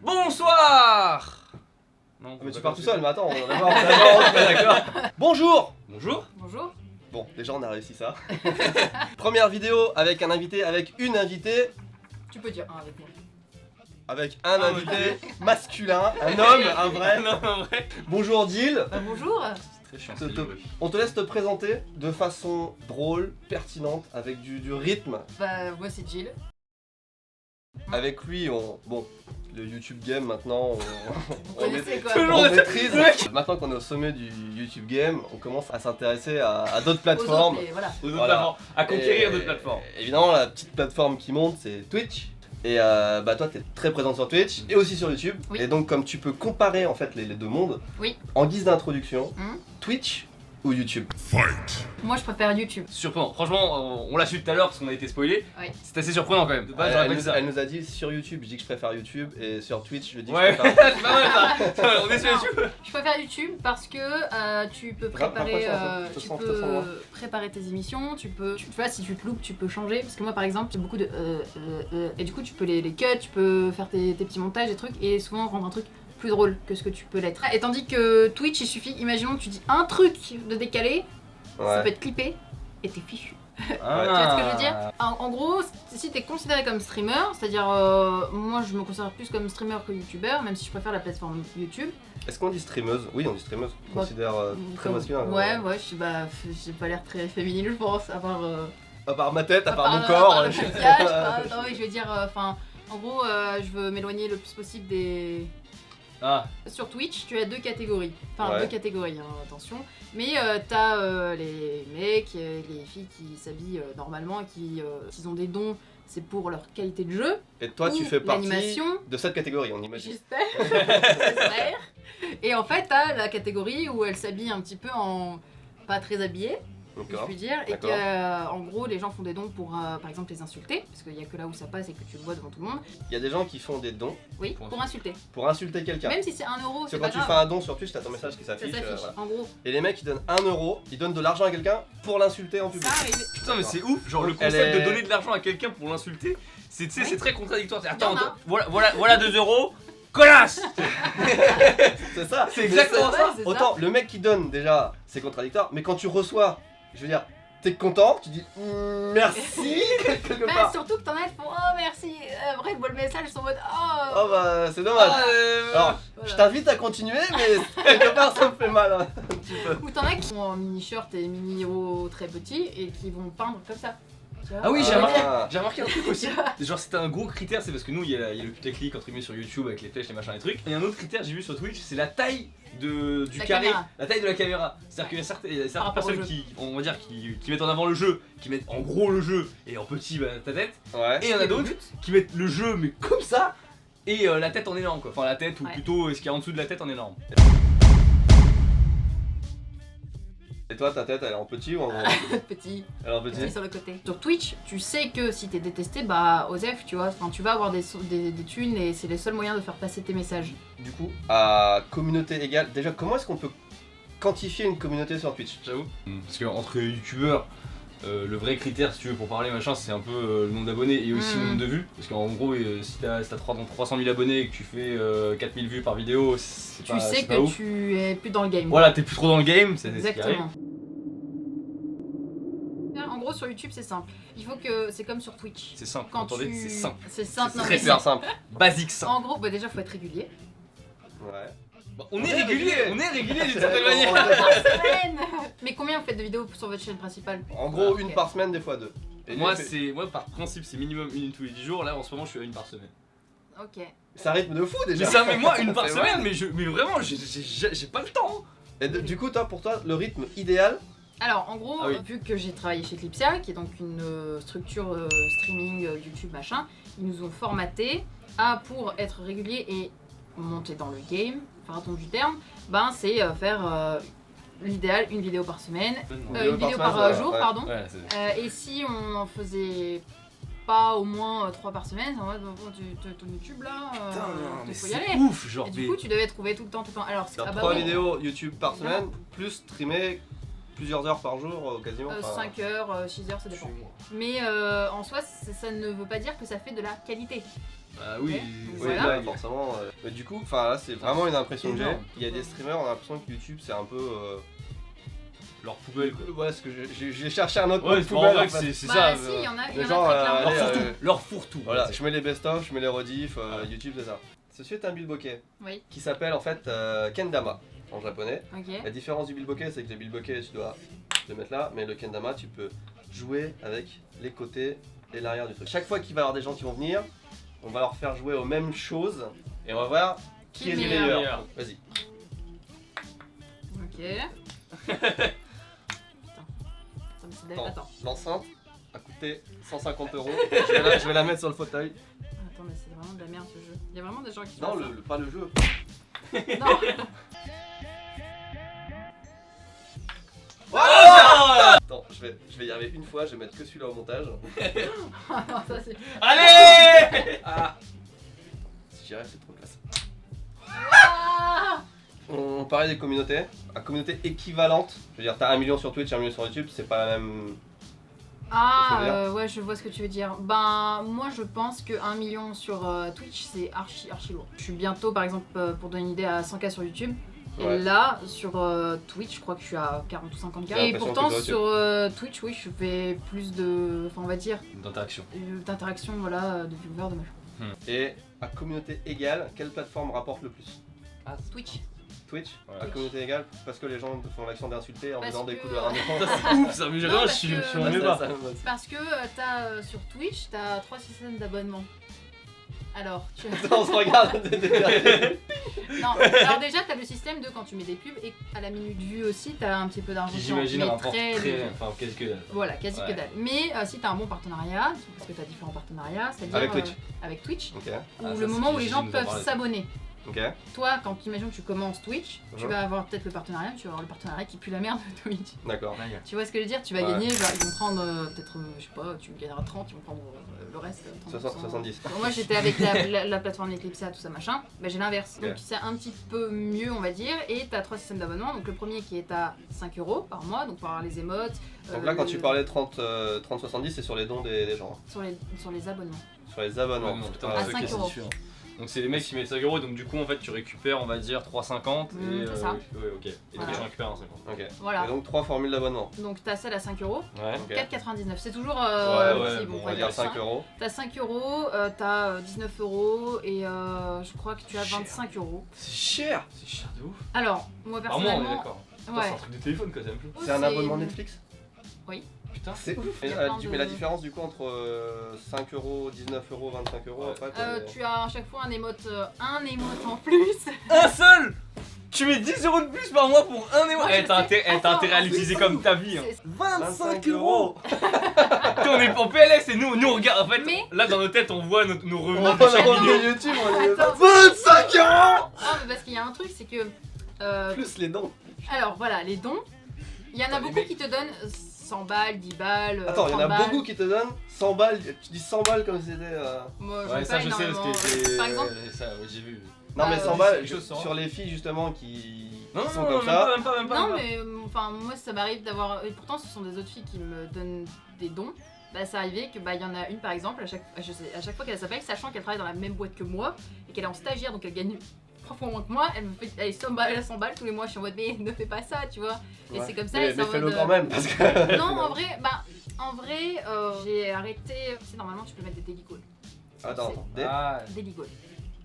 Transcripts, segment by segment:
Bonsoir. Non, mais tu pars tout seul, mais attends, on va d'accord. Bonjour. Bonjour. Bonjour. Bon, déjà on a réussi ça. Première vidéo avec un invité, avec une invitée. Tu peux dire un avec moi. Avec un invité masculin, un homme, un vrai. Non, en vrai. Bonjour Jill. Bonjour. Très chiant. On te laisse te présenter de façon drôle, pertinente, avec du rythme. Bah moi c'est Jill. Avec lui, bon, le YouTube game maintenant, Vous connaissez quoi. on maîtrise. Maintenant qu'on est au sommet du YouTube game, on commence à s'intéresser à d'autres plateformes. Aux autres, et voilà. Aux autres Voilà. plateformes. À conquérir Et d'autres plateformes. Évidemment, la petite plateforme qui monte, c'est Twitch. Et bah toi, t'es très présente sur Twitch et aussi sur YouTube. Oui. Et donc, comme tu peux comparer en fait les deux mondes, Oui. en guise d'introduction, Mhm. Twitch ou YouTube? Moi je préfère YouTube. Surprenant. Franchement, on l'a su tout à l'heure parce qu'on a été spoilé. Oui. C'est assez surprenant quand même. De base, j'aurais pas dit ça. Elle nous a dit sur YouTube, je dis que je préfère YouTube, et sur Twitch, je dis que Ouais, je préfère. c'est pas mal ça. On est sur YouTube. Je préfère YouTube parce que tu peux préparer, tu peux préparer tes émissions, tu vois si tu te loupes tu peux changer parce que moi par exemple j'ai beaucoup de et du coup tu peux les cut, tu peux faire tes petits montages et trucs et souvent rendre un truc plus drôle que ce que tu peux l'être. Et tandis que Twitch il suffit, imaginons que tu dis un truc de décalé, ça peut être clippé et t'es fichu. Tu vois ce que je veux dire? En gros, si t'es considéré comme streamer, c'est-à-dire moi je me considère plus comme streamer que youtubeur, même si je préfère la plateforme YouTube. Est-ce qu'on dit streameuse? Oui, on dit streameuse. On considère très masculin. Ouais, j'ai pas l'air très féminine, je pense, à part. À part ma tête, à part mon à corps. part le maquillage, non, mais je veux dire, enfin, en gros, je veux m'éloigner le plus possible des. Ah. Sur Twitch, tu as deux catégories. Enfin, Ouais. deux catégories, hein, attention. Mais t'as les mecs, les filles qui s'habillent normalement et qui ont des dons, c'est pour leur qualité de jeu. Et toi, tu ou fais partie l'animation. de cette catégorie, on imagine. J'espère. Et en fait, t'as la catégorie où elles s'habillent un petit peu en pas très habillées, si je D'accord. puis dire, et D'accord. que en gros les gens font des dons pour par exemple les insulter, parce qu'il y a que là où ça passe et que tu le vois devant tout le monde. Il y a des gens qui font des dons Oui, pour insulter. pour insulter quelqu'un. Même si c'est 1 euro, Parce que c'est quand pas tu grave. fais un don sur Twitch, t'as ton message qui Ça s'affiche. s'affiche, Voilà. en gros. Et les mecs ils donnent 1 euro, ils donnent de l'argent à quelqu'un pour l'insulter en public. Ça arrive. Putain, mais c'est ouf. Genre le Elle concept est- de donner de l'argent à quelqu'un pour l'insulter, c'est tu sais, Oui. c'est très contradictoire. C'est, Y en attends, a. voilà 2 euros. Connasse. C'est ça. C'est exactement Ouais, ça. c'est ça. Autant le mec qui donne déjà, c'est contradictoire, mais quand tu reçois, je veux dire, t'es content, tu dis merci quelque Bah, part. surtout que t'en as, elles font oh merci. Après, elles voient le message, elles sont en mode oh. Oh bah c'est dommage. Alors, Voilà. je t'invite à continuer, mais quelque part ça me fait mal hein, un petit peu. Ou t'en as qui sont en mini-shirt et mini-haut très petits et qui vont peindre comme ça. Tu vois. Ah oui, j'ai Ah. remarqué. J'ai remarqué un truc aussi. Genre c'était un gros critère, c'est parce que nous il y a le putaclic entre guillemets sur YouTube avec les flèches, les machins, les trucs. Et un autre critère j'ai vu sur Twitch, c'est la taille du La carré, caméra. la taille de la caméra. C'est-à-dire qu'il y a certaines rapport au personnes jeu. qui, on va dire, qui mettent en avant le jeu, qui mettent en gros le jeu et en petit bah, ta tête. Ouais. Et il y en a d'autres qui mettent le jeu mais comme ça et la tête en énorme quoi. Enfin la tête ou Ouais. plutôt ce qu'il y a en dessous de la tête en énorme. Et toi ta tête elle est en petit ou en gros? Petit. Elle est en petit. Petit sur le côté. Sur Twitch, tu sais que si t'es détesté, bah Osef, tu vois, enfin tu vas avoir des thunes et c'est le seul moyen de faire passer tes messages. Du coup, à communauté égale, déjà comment est-ce qu'on peut quantifier une communauté sur Twitch? J'avoue. Parce que entre youtubeurs, le vrai critère si tu veux pour parler machin c'est un peu le nombre d'abonnés et aussi le nombre de vues. Parce qu'en gros si t'as 300 000 abonnés et que tu fais 4000 vues par vidéo, c'est Tu pas, sais c'est pas que ouf. tu es plus dans le game. Voilà, t'es plus trop dans le game, c'est ce qui arrive. Exactement. En gros sur YouTube c'est simple. Il faut que c'est comme sur Twitch. C'est simple, Quand entendez, tu... c'est simple. C'est simple. C'est non, très mais Super simple. Basique simple. En gros, bah déjà faut être régulier. Ouais. Bah, on est régulier d'une certaine Bon, manière. Semaine. Mais combien vous faites de vidéos sur votre chaîne principale? En gros, Ok. une par semaine, des fois deux. Et Moi lui, moi par principe c'est minimum une tous les 10 jours, là en ce moment je suis à une par semaine. Ok. c'est un rythme de fou déjà. Mais ça mais moi une par C'est semaine vrai. mais vraiment j'ai pas le temps. Et du coup, toi, pour toi, le rythme idéal, Alors en gros, Ah oui. vu que j'ai travaillé chez Clipsia, qui est donc une structure streaming YouTube machin, ils nous ont formaté à pour être régulier et monter dans le game, pardon du terme, ben c'est faire l'idéal une vidéo par semaine, une vidéo par semaine, jour ouais. pardon. Ouais, c'est... Et si on en faisait pas au moins 3 par semaine, en mode bon, ton YouTube là, Putain, non, mais il faut y c'est aller. ouf, genre Et du coup tu devais trouver tout le temps. Alors faire ah bah 3 oui, vidéos YouTube par semaine, plus streamer plusieurs heures par jour, quasiment. enfin, 5 heures, 6 heures, ça dépend. Mais en soi, ça ne veut pas dire que ça fait de la qualité. Bah oui, Ok. Oui, Voilà. là, forcément. Mais du coup, enfin là, c'est vraiment une impression que j'ai. Énorme. Il y a des streamers, on a l'impression que YouTube, c'est un peu. leur poubelle quoi. Ouais, ce que j'ai cherché un autre Ouais, mot c'est poubelle, vrai en que fait. c'est Bah ça. si, il y en a, Le genre, très clairement. Leur fourre-tout. euh, Leur fourre-tout. Voilà, ouais, je mets les best-of, je mets les rediff, YouTube, c'est ça. Ceci est un bilboquet Oui, qui s'appelle en fait Kendama en japonais. ok. La différence du bilboquet, c'est que le bilboquet, tu dois le mettre là, mais le kendama, tu peux jouer avec les côtés et l'arrière du truc. Chaque fois qu'il va y avoir des gens qui vont venir, on va leur faire jouer aux mêmes choses et on va voir qui est le meilleur. meilleur. Vas-y. Ok. Putain. Attends. L'enceinte a coûté 150 €. Je vais la mettre sur le fauteuil. Attends, mais c'est vraiment de la merde ce jeu. Il y a vraiment des gens qui Non, font pas le jeu. ça. Non. Attends, je vais y arriver une fois, je vais mettre que celui-là au montage. Ah non, ça c'est. Allez. Ah Si j'y arrive, c'est trop classe. Ah On parlait des communautés. La communauté équivalente, je veux dire, t'as 1 million sur Twitch, 1 million sur YouTube, c'est pas la même. ouais, je vois ce que tu veux dire. Ben, moi je pense que 1 million sur Twitch c'est archi lourd. Je suis bientôt, par exemple, pour donner une idée, à 100K sur YouTube. Et Ouais. là, sur Twitch, je crois que je suis à 40 ou 50K. J'ai Et l'impression pourtant, que sur Twitch, oui, je fais plus de. Enfin, on va dire, D'interaction. d'interaction, voilà, de viewers, de machin. Et à communauté égale, quelle plateforme rapporte le plus? Twitch. Twitch? Ouais. À communauté égale, parce que les gens font l'action d'insulter en Parce disant des que- coups de rame. C'est ouf ça, mais Non, vraiment, je parce suis que- je suis en débat. Parce que t'as sur Twitch, t'as 3 systèmes d'abonnement. Alors, tu as. On se regarde. Non, alors déjà, t'as le système de quand tu mets des pubs et à la minute vue aussi, t'as un petit peu d'argent. Qui j'imagine mais rapporte très très. léger. Enfin, quasi que dalle. Voilà, quasi Ouais. que dalle. Mais si t'as un bon partenariat, parce que t'as différents partenariats, c'est-à-dire Avec Twitch. avec Twitch, Ok, ou Ah, ça, le c'est moment où les Gigi gens nous en peuvent parlait. s'abonner. ok. Toi, quand imagine que tu commences Twitch, tu Mhm. vas avoir peut-être le partenariat, mais tu vas avoir le partenariat qui pue la merde de Twitch. D'accord. Tu vois ce que je veux dire? Tu vas Ouais. gagner, genre, ils vont prendre peut-être, je sais pas, tu gagneras 30, ils vont prendre le reste. 30%. 70. Bon, moi j'étais avec la plateforme Eclipse, tout ça machin, bah, j'ai l'inverse. Ok. Donc c'est un petit peu mieux on va dire, et t'as 3 systèmes d'abonnement. Donc le premier qui est à 5 € par mois, donc pour avoir les émotes. Donc là, quand tu le- parlais 30-70, c'est sur les dons des gens. sur les abonnements. Sur les abonnements. Ouais, non, putain, Ouais. À ok, 5 c'est €. différent. Donc c'est les mecs qui mettent 5 €, donc du coup en fait tu récupères on va dire 3,50 et c'est ça. ouais, ok. Et Voilà. donc tu récupères un 50. Ok. Voilà. Et donc 3 formules d'abonnement. Donc t'as celle à 5 €, Ouais. Ok. 4,99. C'est toujours Ouais, ouais, si, bon, On va dire 5 €. T'as 5 €, t'as 19 € et je crois que tu as Cher. 25 €. C'est cher. C'est cher de ouf. Alors, moi Par mois on est personnellement. d'accord. Putain, C'est Ouais. un truc de téléphone quoi, c'est la même chose. C'est un abonnement Netflix? Putain. C'est ouf. Il y a plein de- Mais la différence du coup entre 5 €, 19 €, 25 € Ouais. après t'es- Tu as à chaque fois un émote en plus. Un seul. Tu mets 10 € de plus par mois pour un émo. Moi, je T'as sais. intérêt à Attends, l'utiliser c'est comme ouf. ta vie. Hein. C'est- 25 €. On est en PLS et nous on regarde. En fait, Mais- là dans nos têtes on voit nos On revenus. va de pas chaque la vidéo. vidéo YouTube, on est Attends. 25 €. Ah, mais parce qu'il y a un truc, c'est que. Plus les dons. Alors voilà, les dons. Il y en a Attends, les beaucoup mecs- qui te donnent 100 balles, 10 balles. Attends, il y en 30 a balles. beaucoup qui te donnent 100 balles. Tu dis 100 balles comme si c'était. Moi, Ouais, j'aime ça pas je sais parce énormément. que c'est. Par exemple, ça, ouais, j'ai vu. Non, mais Bah, 100 ouais, balles c'est quelque chose, ça. sur les filles justement qui Non, sont non, comme même ça. pas, même pas, même pas. non, même pas. mais enfin, moi ça m'arrive d'avoir. Et pourtant, ce sont des autres filles qui me donnent des dons. Bah, c'est arrivé que bah, y en a une par exemple, à chaque fois qu'elle s'appelle, sachant qu'elle travaille dans la même boîte que moi et qu'elle est en stagiaire, donc elle gagne 3 fois moins que moi, elle me fait elle est 100 balles tous les mois. Je suis en mode, mais ne fais pas ça, tu vois. Et Ouais. c'est comme ça. Mais, et c'est en fais-le mode, quand même parce que. Non, en vrai, j'ai arrêté. Tu sais, normalement, tu peux mettre des daily goals. Attends, des, Ah, Daily goals.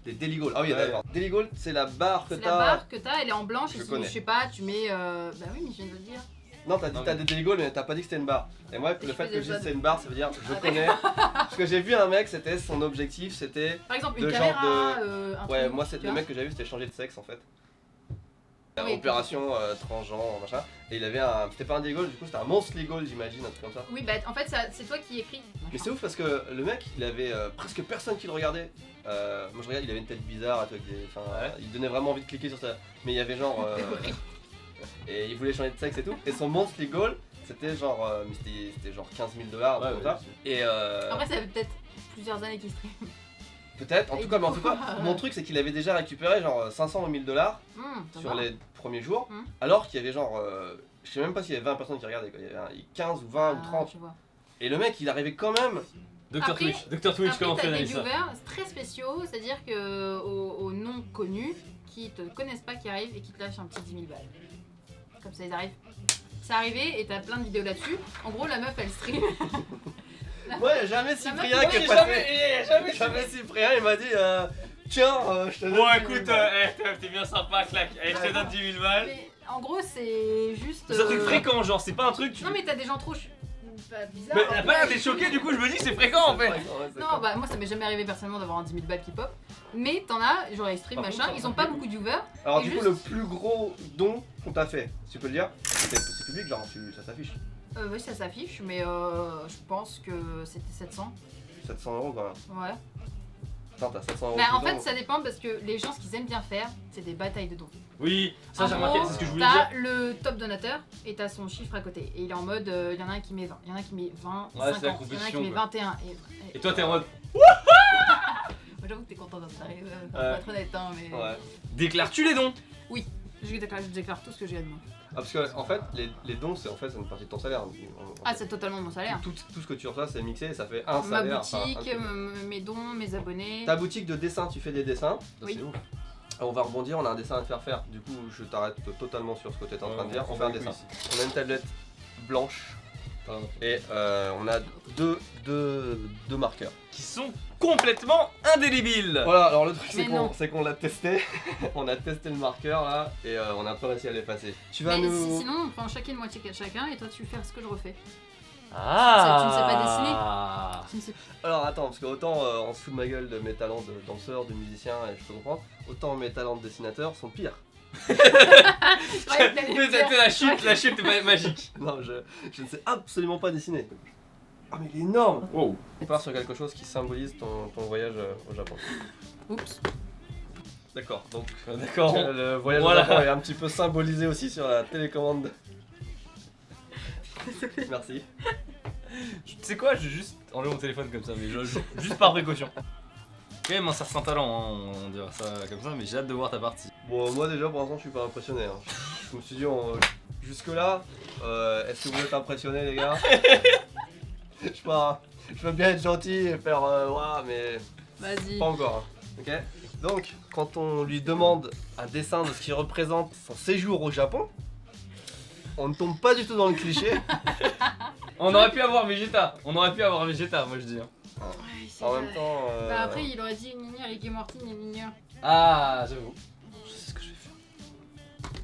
des Daily Gold. Ah oui, Ouais. d'accord. Daily Gold, c'est la barre que C'est la t'as. barre que t'as, elle est en blanche. Je Et si, connais. je sais pas, tu mets. Bah oui, mais je viens de le dire. Non, t'as dit Non, t'as mais- des Daily Gold, mais t'as pas dit que c'était une barre. Et moi, Je le fait fais que je déjà dise c'est une barre, ça veut dire je Ah, connais. Parce que j'ai vu un mec, c'était son objectif, c'était. Par exemple, Le une genre caméra, un Ouais, truc, moi, c'est tu le vois. mec que j'ai vu, c'était changer de sexe en fait. Oui. Opération transgenre, machin. Et il avait un. C'était pas un Daily Gold, du coup, c'était un Monthly Gold, j'imagine, un truc comme ça. Oui, bah en fait, c'est toi qui écris. Mais c'est ouf parce que le mec, il avait presque personne qui le regardait. Moi je regarde, il avait une tête bizarre, avec des, enfin, Ouais. il donnait vraiment envie de cliquer sur ça. Mais il y avait genre. Et il voulait changer de sexe et tout. Et son monthly goal, c'était genre. Mais c'était genre 15 000 $, Ouais, comme ça. Et Après, ça fait peut-être plusieurs années qu'il stream. peut-être, en et tout du cas, mais en coup, tout cas, mon truc c'est qu'il avait déjà récupéré genre 500 ou 1000 $ Ça sur va. les premiers jours. Hmm. Alors qu'il y avait genre. Je sais même pas s'il y avait 20 personnes qui regardaient, quoi. Il y avait 15 ou 20 ou Ah, 30. tu vois. Et le mec, il arrivait quand même Dr Après- Twitch. Dr Twitch, Après, comment tu t'as des analyses ça? viewers très spéciaux, c'est-à-dire que aux non connus, qui te connaissent pas, qui arrivent et qui te lâchent un petit 10 000 balles. Comme ça, ils arrivent. C'est arrivé et t'as plein de vidéos là-dessus. En gros, la meuf, elle stream. Ouais, jamais Cyprien meuf- qui est passé. Jamais Cyprien, il m'a dit tiens, je te donne. Bon 10 000 écoute, balles. t'es bien sympa, claque. Allez, je te donne 10 000 balles. Mais en gros, c'est juste. C'est un truc fréquent, genre, c'est pas un truc. Non, mais t'as des gens trop bizarres. Mais elle a pas l'air d'être choquée, du coup, je me dis que c'est fréquent en fait. Non, bah moi ça m'est jamais arrivé personnellement d'avoir un 10 000 balles qui pop. Mais t'en as, genre les stream Par machin, contre, ils ça ont pas beaucoup de viewers. Alors, Et du coup, juste- le plus gros don qu'on t'a fait, tu peux le dire? C'est public, genre, ça s'affiche. Oui, ça s'affiche, mais je pense que c'était 700. 700 € quand même. Ouais. Putain, t'as 700 € Mais en tout fait, don. ça dépend parce que les gens, ce qu'ils aiment bien faire, c'est des batailles de dons. Oui, ça En j'ai gros, remarqué, c'est ce que je voulais dire. T'as le top donateur et t'as son chiffre à côté. Et il est en mode, il y en a un qui met 20, il y en a un qui met 20, Ouais, c'est la 50, il y en a un qui compétition, met quoi. 21. Et toi, t'es en mode Moi, j'avoue que t'es content d'en arriver, pour être honnête, hein, mais. Ouais. déclares-tu les dons? Je déclare tout ce que j'ai à demain. Ah, parce que en fait, les dons, c'est une partie de ton salaire. Ah, c'est totalement mon salaire. tout ce que tu reçois, c'est mixé et ça fait un Ma salaire. enfin, boutique, un- mes dons, mes abonnés. Ta boutique de dessin, tu fais des dessins. Ça, Oui. c'est ouf. On va rebondir, on a un dessin à te faire faire. Du coup, je t'arrête totalement sur ce que tu es en train de dire. On fait un dessin. On a une tablette blanche et on a deux marqueurs. Qui sont complètement indélébiles. Voilà, alors le truc Mais non. c'est qu'on l'a testé. On a testé le marqueur là et on a pas réussi à l'effacer. Tu vas Mais nous. sinon, on prend chacune moitié chacun et toi tu fais ce que je refais. Ah. Tu ne sais pas dessiner. Tu ne sais Alors attends, parce que autant on se fout de ma gueule de mes talents de danseur, de musicien, et je peux comprendre, autant mes talents de dessinateur sont pires. Ouais, t'allais Mais le dire. la chute est magique. Non, je ne sais absolument pas dessiner. Ah mais il est énorme. Wow. On part sur quelque chose qui symbolise ton voyage au Japon. Oups. D'accord, donc D'accord. le voyage Voilà. au Japon est un petit peu symbolisé aussi sur la télécommande. Merci. Tu sais quoi, je vais juste enlever mon téléphone comme ça, mais juste par précaution. Quand même un certain talent, hein, on dirait ça comme ça, mais j'ai hâte de voir ta partie. Bon, moi déjà pour l'instant je suis pas impressionné. Hein. Je me suis dit, jusque là, est-ce que vous êtes impressionnés les gars? Je sais pas, je veux bien être gentil et faire waouh, mais Vas-y. pas encore. Hein. Ok. Donc, quand on lui demande un dessin de ce qui représente son séjour au Japon, on ne tombe pas du tout dans le cliché. On aurait pu avoir Vegeta, moi je dis. Hein. Ouais, c'est En vrai. même temps. Bah après, il aurait dit Nini, Rick et Morty, Nini. Ah, j'avoue. Je sais ce que je vais faire.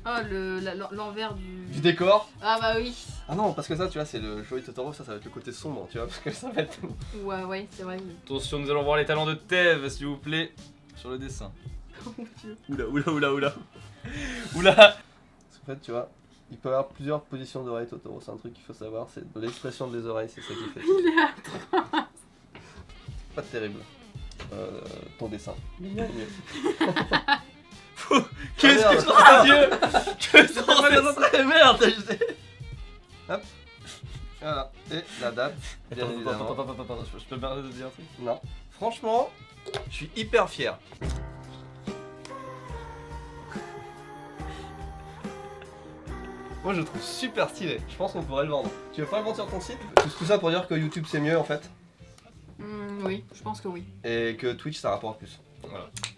Oh, l'envers du du. décor. Ah bah oui. Ah non, parce que ça, tu vois, c'est le Joey Totoro, ça va être le côté sombre, tu vois, parce que ça va être. Ouais, c'est vrai. Attention, nous allons voir les talents de Tev, s'il vous plaît, sur le dessin. Oh mon dieu. Oula. En fait, tu vois, il peut y avoir plusieurs positions d'oreilles Totoro, c'est un truc qu'il faut savoir, c'est de l'expression des oreilles, c'est ça qui fait. Il est à Pas terrible. Ton dessin. Mieux. Qu'est-ce merde. que c'est Dieu? Que c'est Oh, merde, Hop. Voilà. Et la date, bien évidemment. Attends, je peux me permettre de dire un truc? Non. Franchement, je suis hyper fier. Moi je le trouve super stylé, je pense qu'on pourrait le vendre. Tu veux pas le vendre sur ton site? Tout ça pour dire que YouTube c'est mieux en fait, Oui, je pense que oui. et que Twitch ça rapporte plus.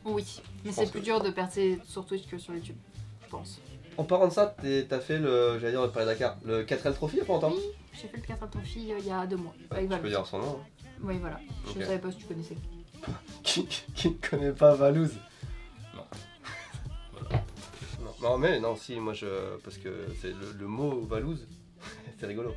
Oui. Mais Je c'est pense plus que- dur de percer sur Twitch que sur YouTube. Je pense. En parlant de ça, t'as fait le, j'allais dire le Paris Dakar, le 4L Trophy il y a pas longtemps? Oui, j'ai fait le 4 à ton fille il y a 2 mois. Ouais, Avec tu peux Valouz. dire son nom. Hein. Oui, voilà. Je Ok. savais pas si tu connaissais. Qui ne connaît pas Valouz? Non. Non mais non si moi je. Parce que c'est le mot Valouz, c'est rigolo.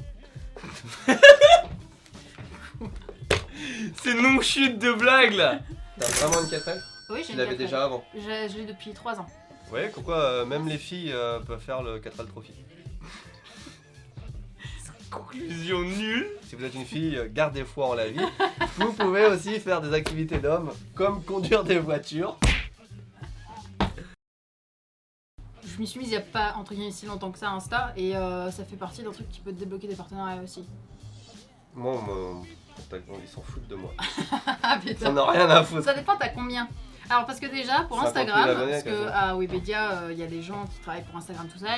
C'est non-chute de blague là. T'as vraiment une 4L? Oui, j'ai Tu une l'avais 4L. déjà avant. Je l'ai depuis 3 ans. Ouais, pourquoi même les filles peuvent faire le 4L Trophy. Conclusion nulle. Si vous êtes une fille, gardez foi en la vie. Vous pouvez aussi faire des activités d'hommes, comme conduire des voitures. Je m'y suis mise il y a pas entre guillemets si longtemps que ça Insta et ça fait partie d'un truc qui peut te débloquer des partenariats aussi. Moi, ils s'en foutent de moi. Ah Ils putain. en ont rien à foutre. Ça dépend t'as combien. Alors parce que déjà pour 50 000 Instagram, abonnés, parce que quasiment. à Webedia il y a des gens qui travaillent pour Instagram tout ça,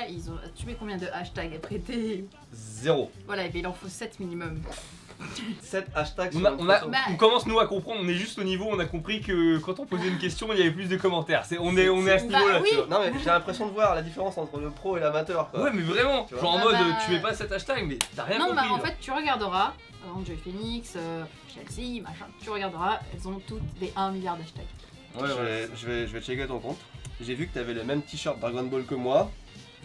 tu mets combien de hashtags à prêter? 0. Voilà, et bien il en faut 7 minimum. 7 hashtags sur On, a- une on a- photo. on commence nous à comprendre, on est juste au niveau, on a compris que quand on posait une question, il y avait plus de commentaires. On est à ce Bah niveau-là, oui. tu vois. Non mais j'ai l'impression de voir la différence entre le pro et l'amateur quoi. Ouais, mais vraiment, Tu vois. genre en Ah mode bah, tu mets pas cet hashtag, mais t'as rien Non, compris. bah en genre. fait, tu regarderas Enjoy Phoenix, Chelsea, machin, tu regarderas, elles ont toutes des 1 milliard d'hashtags. Ouais, ouais. Je vais checker ton compte. J'ai vu que t'avais le même t-shirt Dragon Ball que moi,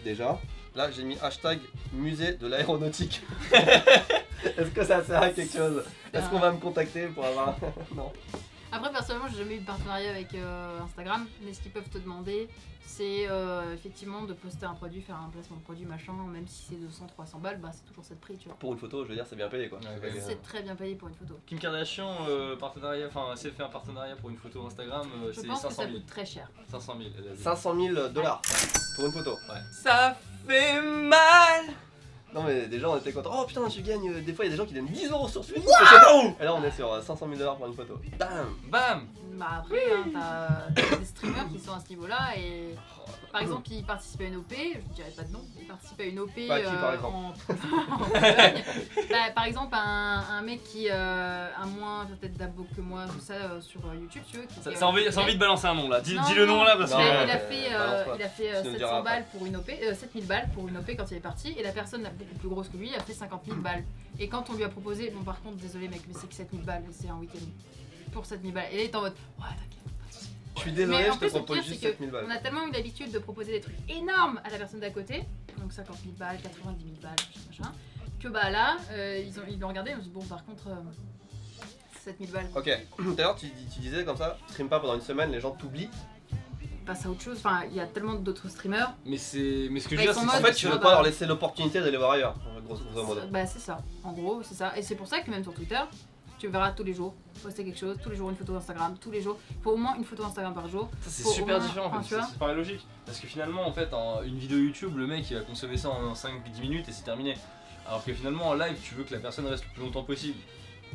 déjà. Là j'ai mis hashtag musée de l'aéronautique. Est-ce que ça sert à quelque chose? Est-ce qu'on va me contacter pour avoir... Non. Après, personnellement, j'ai jamais eu de partenariat avec Instagram, mais ce qu'ils peuvent te demander, c'est effectivement de poster un produit, faire un placement de produit, machin, même si c'est 200-300 balles, bah c'est toujours cette prix, tu vois. Pour une photo, je veux dire, c'est bien payé quoi. Ouais, ouais. C'est très bien payé pour une photo. Kim Kardashian, partenariat, enfin, s'est fait un partenariat pour une photo Instagram, Je c'est pense que 500 ça 000. coûte très cher. 500 000. elle a dit. 500 000 $, pour une photo. Ça fait mal. Non mais déjà on était contents. Oh putain, tu gagnes. Des fois il y a des gens qui donnent 10 € sur Twitch. Je sais pas où. Et là on est sur 500 000 $ pour une photo. Bam. Bam. Bah après, hein, t'as des streamers qui sont à ce niveau-là et par exemple ils participent à une OP, je dirais pas de nom, ils participent à une OP Bah, qui, par exemple en Pologne. Bah, par exemple un mec qui a moins peut-être d'abos que moi, tout ça sur YouTube, tu veux. Ça a envie de balancer un nom là. Dis Non, le nom non, là parce non, que. il a ouais, fait, balance pas. il a fait Tu nous 700 diras balles pour une OP, 7000 balles pour une OP quand il est parti, et la personne beaucoup plus grosse que lui a fait 50 000 balles. Et quand on lui a proposé, bon par contre désolé mec, mais c'est que 7000 balles, c'est un week-end pour 7000 balles. Et là il est en mode, ouais t'inquiète, pas de soucis. Je suis désolé, Mais en je te plus, le propose pire, juste c'est que 7000 balles. On a tellement eu l'habitude de proposer des trucs énormes à la personne d'à côté, donc 50 000 balles, 90 000 balles, machin, que bah là, ils l'ont regardé, ils ont dit bon par contre 7 000 balles, Ok, d'ailleurs tu disais comme ça, stream pas pendant une semaine, les gens t'oublient. passe à autre chose, enfin il y a tellement d'autres streamers. Mais ce que je veux Bah, dire, ils c'est sont qu'en en En mode, fait, tu veux bah, pas leur laisser l'opportunité d'aller voir ailleurs, grosso modo. Bah c'est ça, en gros c'est ça, et c'est pour ça que même sur Twitter, tu verras tous les jours poster quelque chose, tous les jours une photo Instagram, tous les jours, il faut au moins une photo Instagram par jour. ça, c'est Faut super au moins- différent en enfin, fait. tu vois. Ça paraît logique. Parce que finalement, en fait, une vidéo YouTube, le mec il va consommer ça en 5-10 minutes et c'est terminé. Alors que finalement, en live, tu veux que la personne reste le plus longtemps possible.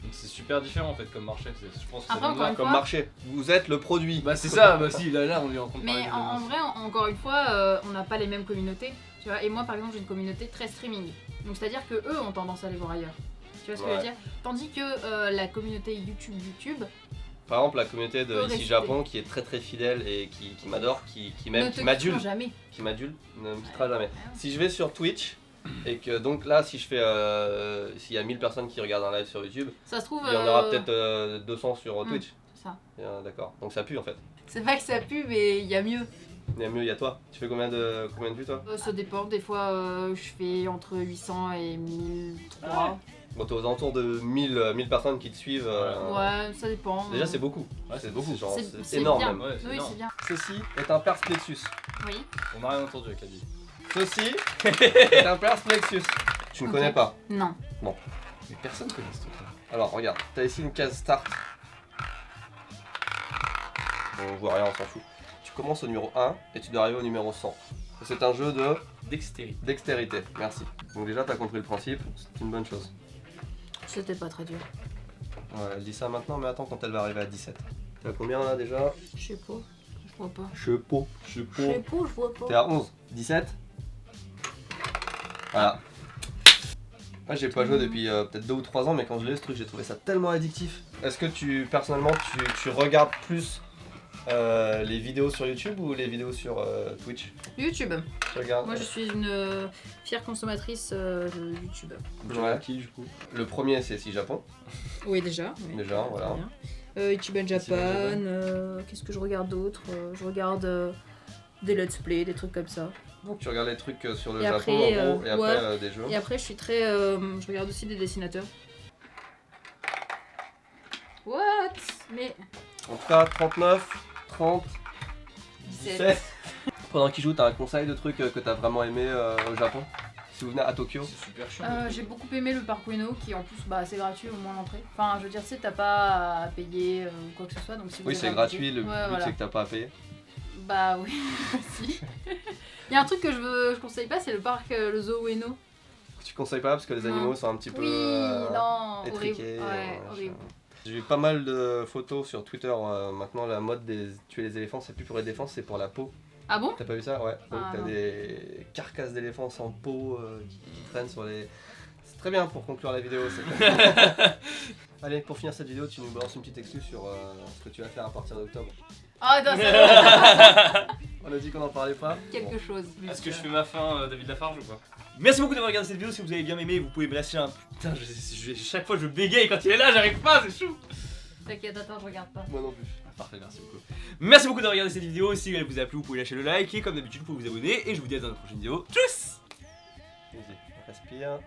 Donc c'est super différent en fait comme marché. Je pense que Après, ça encore une Comme fois- marché, vous êtes le produit. Bah c'est ça, bah si, là on est en train de parler Mais de- en vrai, encore une fois, on n'a pas les mêmes communautés, tu vois. Et moi, par exemple, j'ai une communauté très streaming. Donc, c'est-à-dire que eux ont tendance à aller voir ailleurs. Tu vois ce que je veux Ouais. dire? Tandis que la communauté YouTube, Par exemple, la communauté de Faut ici rester. Japon qui est très très fidèle et qui m'adore, qui ne m'aime, te qui m'adule, quitteront jamais. qui m'adule, ne me quittera jamais. Si je vais sur Twitch et que donc là, si je fais, s'il y a 1000 personnes qui regardent un live sur YouTube, Ça se trouve. il y en aura peut-être 200 sur Twitch. C'est ça. D'accord. Donc ça pue en fait. C'est pas que ça pue, mais il y a mieux. Il y a mieux, il y a toi. Tu fais combien de vues toi? Ça dépend. Des fois, je fais entre 800 et 1003. Bon, t'es aux alentours de 1000 personnes qui te suivent. Ouais, ça dépend. Déjà, c'est beaucoup. Ouais, c'est beaucoup, genre, C'est c'est énorme bien. même. Ouais, c'est Oui, énorme. c'est bien. Ceci est un persplexus. Oui. On n'a rien entendu avec la vie. Ceci est un persplexus. Tu ne Ok. connais pas. Non. Mais personne connaît ce truc là. Alors, regarde, t'as ici une case start. On voit rien, on s'en fout. Tu commences au numéro 1 et tu dois arriver au numéro 100. C'est un jeu de Dextérité. dextérité. Merci. Donc déjà, t'as compris le principe, c'est une bonne chose. C'était pas très dur. Ouais, elle dit ça maintenant, mais attends quand elle va arriver à 17. T'as combien là déjà? Je sais pas. Je vois pas. Je sais pas. Je sais Je sais pas, je vois pas. T'es à 11. 17. Voilà. Moi j'ai pas joué depuis peut-être 2 ou 3 ans, mais quand je l'ai eu ce truc, j'ai trouvé ça tellement addictif. Est-ce que tu, personnellement, tu regardes plus les vidéos sur YouTube ou les vidéos sur Twitch? YouTube. Tu regardes? Moi, je suis une fière consommatrice de YouTube. Ouais. Qui du coup? Le premier c'est Si Japon, Oui, déjà. Oui. déjà, voilà. Ichiban Japan, qu'est-ce que je regarde d'autre? Je regarde des let's play, des trucs comme ça. Donc tu regardes les trucs sur le Et Japon après, en gros, et après ouais. des jeux. Et après, je suis très. Je regarde aussi des dessinateurs. What? Mais. En tout cas, 39, 30, 17. 17. Pendant qu'il joue, t'as un conseil de trucs que t'as vraiment aimé au Japon? Si vous venez à Tokyo. C'est super chiant. J'ai beaucoup aimé le parc Ueno qui en plus bah, c'est gratuit au moins l'entrée. Enfin je veux dire tu sais t'as pas à payer ou quoi que ce soit donc si vous Oui, avez c'est un gratuit, budget- le Ouais, but voilà. c'est que t'as pas à payer. Bah oui aussi. Il y a un truc que je conseille pas c'est le parc le zoo Ueno. Tu conseilles pas parce que les Non. animaux sont un petit peu Oui non horrible. étriqués. Ouais, machin. horrible. J'ai vu pas mal de photos sur Twitter. Maintenant, la mode des tuer les éléphants, c'est plus pour les défenses, c'est pour la peau. Ah bon? T'as pas vu ça? Ouais. Donc Ah, t'as non. des carcasses d'éléphants sans peau qui traînent sur les. C'est Très bien pour conclure la vidéo. Allez, pour finir cette vidéo, tu nous balances une petite excuse sur ce que tu vas faire à partir d'octobre. Ah non, ça On a dit qu'on n'en parlait pas. quelque chose. Est-ce que je fais ma fin David Lafarge ou pas? Merci beaucoup d'avoir regardé cette vidéo. Si vous avez bien aimé, vous pouvez me lâcher un. Putain, chaque fois je bégaye quand il est là, j'arrive pas, c'est chou. T'inquiète, attends, je regarde pas. Moi non plus. Parfait, merci beaucoup. Merci beaucoup d'avoir regardé cette vidéo. Si elle vous a plu, vous pouvez lâcher le like. Et comme d'habitude, vous pouvez vous abonner. Et je vous dis à dans la prochaine vidéo. Tchuss. Vas-y, respire.